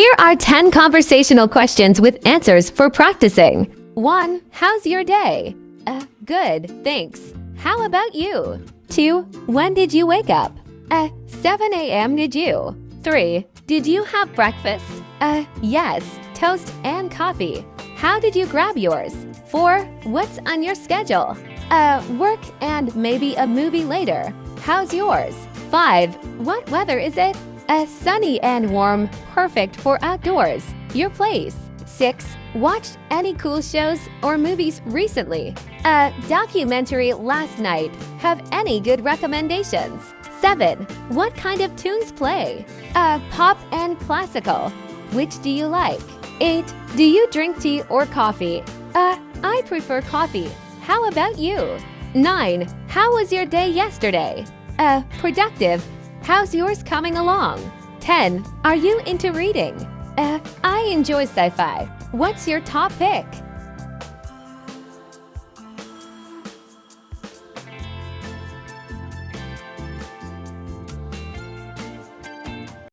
Here are 10 conversational questions with answers for practicing. 1. How's your day? Good, thanks. How about you? 2. When did you wake up? 7 a.m. Did you? 3. Did you have breakfast? Yes, toast and coffee. How did you grab yours? 4. What's on your schedule? Work and maybe a movie later. How's yours? 5. What weather is it? Sunny and warm, perfect for outdoors. Your place. 6. Watched any cool shows or movies recently? Documentary last night. Have any good recommendations? 7. What kind of tunes play? Pop and classical. Which do you like? 8. Do you drink tea or coffee? I prefer coffee. How about you? 9. How was your day yesterday? Productive. How's yours coming along? 10. Are you into reading? I enjoy sci-fi. What's your top pick?